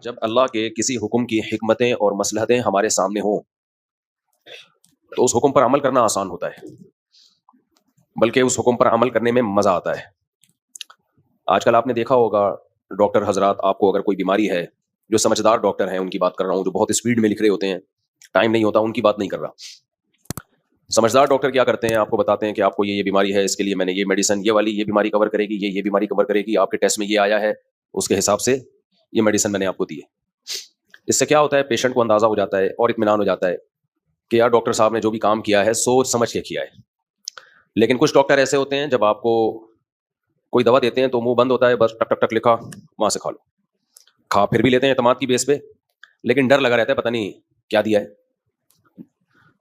جب اللہ کے کسی حکم کی حکمتیں اور مصلحتیں ہمارے سامنے ہوں تو اس حکم پر عمل کرنا آسان ہوتا ہے، بلکہ اس حکم پر عمل کرنے میں مزہ آتا ہے۔ آج کل آپ نے دیکھا ہوگا ڈاکٹر حضرات، آپ کو اگر کوئی بیماری ہے، جو سمجھدار ڈاکٹر ہیں ان کی بات کر رہا ہوں، جو بہت اسپیڈ میں لکھ رہے ہوتے ہیں، ٹائم نہیں ہوتا، ان کی بات نہیں کر رہا۔ سمجھدار ڈاکٹر کیا کرتے ہیں؟ آپ کو بتاتے ہیں کہ آپ کو یہ بیماری ہے، اس کے لیے میں نے یہ میڈیسن، یہ والی یہ بیماری کور کرے گی، یہ بیماری کور کرے گی، آپ کے ٹیسٹ میں یہ آیا ہے، اس کے حساب سے یہ میڈیسن میں نے آپ کو دی ہے۔ اس سے کیا ہوتا ہے؟ پیشنٹ کو اندازہ ہو جاتا ہے اور اطمینان ہو جاتا ہے کہ یار ڈاکٹر صاحب نے جو بھی کام کیا ہے سوچ سمجھ کے کیا ہے۔ لیکن کچھ ڈاکٹر ایسے ہوتے ہیں، جب آپ کو کوئی دوا دیتے ہیں تو منہ بند ہوتا ہے، بس ٹک ٹک ٹک لکھا، وہاں سے کھا لو، کھا پھر بھی لیتے ہیں اعتماد کی بیس پہ، لیکن ڈر لگا رہتا ہے پتہ نہیں کیا دیا ہے،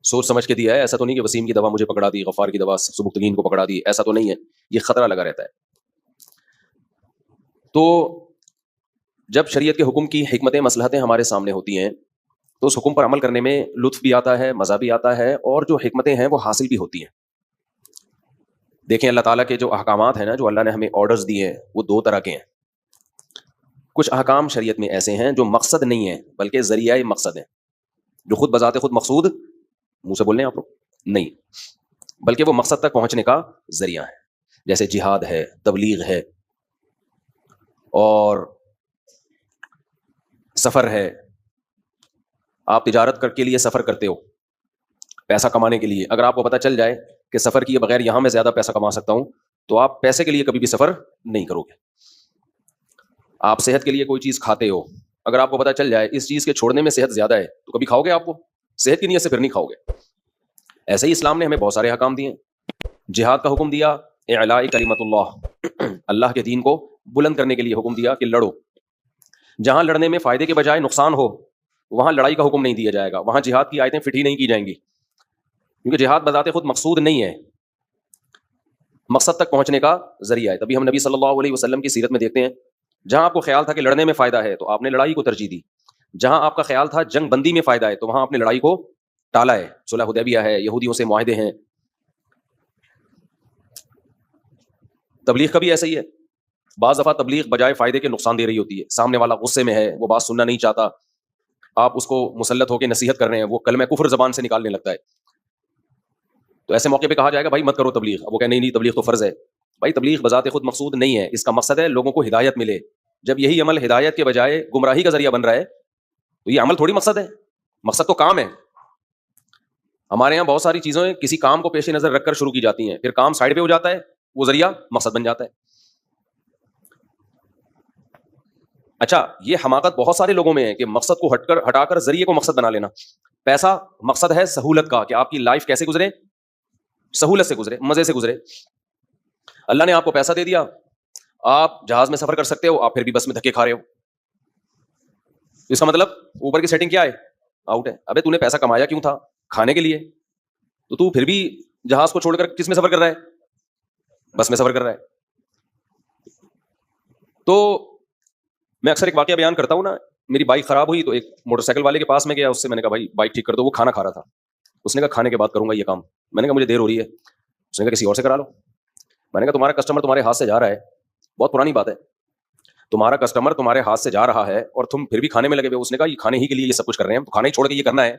سوچ سمجھ کے دیا ہے، ایسا تو نہیں کہ وسیم کی دوا مجھے پکڑا دی، غفار کی دوا سبکتگین کو پکڑا دی، ایسا تو نہیں ہے، یہ خطرہ لگا رہتا ہے۔ تو جب شریعت کے حکم کی حکمتیں مصلحتیں ہمارے سامنے ہوتی ہیں تو اس حکم پر عمل کرنے میں لطف بھی آتا ہے، مزہ بھی آتا ہے، اور جو حکمتیں ہیں وہ حاصل بھی ہوتی ہیں۔ دیکھیں اللہ تعالیٰ کے جو احکامات ہیں نا، جو اللہ نے ہمیں آرڈرز دیے ہیں، وہ دو طرح کے ہیں۔ کچھ احکام شریعت میں ایسے ہیں جو مقصد نہیں ہیں بلکہ ذریعہ مقصد ہیں، جو خود بذات خود مقصود منہ سے بولنے ہیں آپ لوگ نہیں، بلکہ وہ مقصد تک پہنچنے کا ذریعہ ہے، جیسے جہاد ہے، تبلیغ ہے، اور سفر ہے۔ آپ تجارت کے لیے سفر کرتے ہو پیسہ کمانے کے لیے، اگر آپ کو پتہ چل جائے کہ سفر کیے بغیر یہاں میں زیادہ پیسہ کما سکتا ہوں تو آپ پیسے کے لیے کبھی بھی سفر نہیں کرو گے۔ آپ صحت کے لیے کوئی چیز کھاتے ہو، اگر آپ کو پتہ چل جائے اس چیز کے چھوڑنے میں صحت زیادہ ہے تو کبھی کھاؤ گے؟ آپ کو صحت کی نیت سے پھر نہیں کھاؤ گے۔ ایسے ہی اسلام نے ہمیں بہت سارے احکام دیے۔ جہاد کا حکم دیا، اعلاء کلمت اللہ، اللہ کے دین کو بلند کرنے کے لیے حکم دیا کہ لڑو۔ جہاں لڑنے میں فائدے کے بجائے نقصان ہو وہاں لڑائی کا حکم نہیں دیا جائے گا، وہاں جہاد کی آیتیں فٹ ہی نہیں کی جائیں گی، کیونکہ جہاد بذات خود مقصود نہیں ہے، مقصد تک پہنچنے کا ذریعہ ہے۔ تبھی ہم نبی صلی اللہ علیہ وسلم کی سیرت میں دیکھتے ہیں، جہاں آپ کو خیال تھا کہ لڑنے میں فائدہ ہے تو آپ نے لڑائی کو ترجیح دی، جہاں آپ کا خیال تھا جنگ بندی میں فائدہ ہے تو وہاں آپ نے لڑائی کو ٹالا ہے۔ صلح حدیبیہ ہے، یہودیوں سے معاہدے ہیں۔ تبلیغ کا بھی ایسا ہی ہے، بعض دفعہ تبلیغ بجائے فائدے کے نقصان دے رہی ہوتی ہے، سامنے والا غصے میں ہے، وہ بات سننا نہیں چاہتا، آپ اس کو مسلط ہو کے نصیحت کر رہے ہیں، وہ کلمہ کفر زبان سے نکالنے لگتا ہے، تو ایسے موقع پہ کہا جائے گا بھائی مت کرو تبلیغ، اب وہ کہ نہیں تبلیغ تو فرض ہے۔ بھائی تبلیغ بذات خود مقصود نہیں ہے، اس کا مقصد ہے لوگوں کو ہدایت ملے۔ جب یہی عمل ہدایت کے بجائے گمراہی کا ذریعہ بن رہا ہے تو یہ عمل تھوڑی مقصد ہے، مقصد تو کام ہے۔ ہمارے یہاں بہت ساری چیزیں کسی کام کو پیش نظر رکھ کر شروع کی جاتی ہیں، پھر کام سائڈ پہ ہو جاتا ہے، وہ ذریعہ مقصد بن جاتا ہے۔ اچھا، یہ حماقت بہت سارے لوگوں میں ہے کہ مقصد کو ہٹا کر ذریعے کو مقصد بنا لینا۔ پیسہ مقصد ہے سہولت کا، کہ آپ کی لائف کیسے گزرے؟ سہولت سے گزرے، مزے سے گزرے۔ اللہ نے آپ کو پیسہ دے دیا، آپ جہاز میں سفر کر سکتے ہو، آپ پھر بھی بس میں دھکے کھا رہے ہو، اس کا مطلب اوپر کی سیٹنگ کیا ہے؟ آؤٹ ہے۔ ابے تو نے پیسہ کمایا کیوں تھا؟ کھانے کے لیے، تو پھر بھی جہاز کو چھوڑ کر کس میں سفر کر رہا ہے؟ بس میں سفر کر رہا ہے۔ تو میں اکثر ایک واقعہ بیان کرتا ہوں نا، میری بائک خراب ہوئی تو ایک موٹر سائیکل والے کے پاس میں گیا، اس سے میں نے کہا بھائی بائک ٹھیک کر دو، وہ کھانا کھا رہا تھا، اس نے کہا کھانے کے بعد کروں گا یہ کام، میں نے کہا مجھے دیر ہو رہی ہے، اس نے کہا کسی اور سے کرا لو، میں نے کہا تمہارا کسٹمر تمہارے ہاتھ سے جا رہا ہے، بہت پرانی بات ہے، تمہارا کسٹمر تمہارے ہاتھ سے جا رہا ہے اور تم پھر بھی کھانے میں لگے ہوئے۔ اس نے کہا یہ کھانے ہی کے لیے یہ سب کچھ کر رہے ہیں، تو کھانا ہی چھوڑ کے یہ کرنا ہے،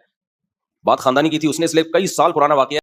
بات خاندانی کی تھی، اس نے اس لیے کئی سال پرانا واقعہ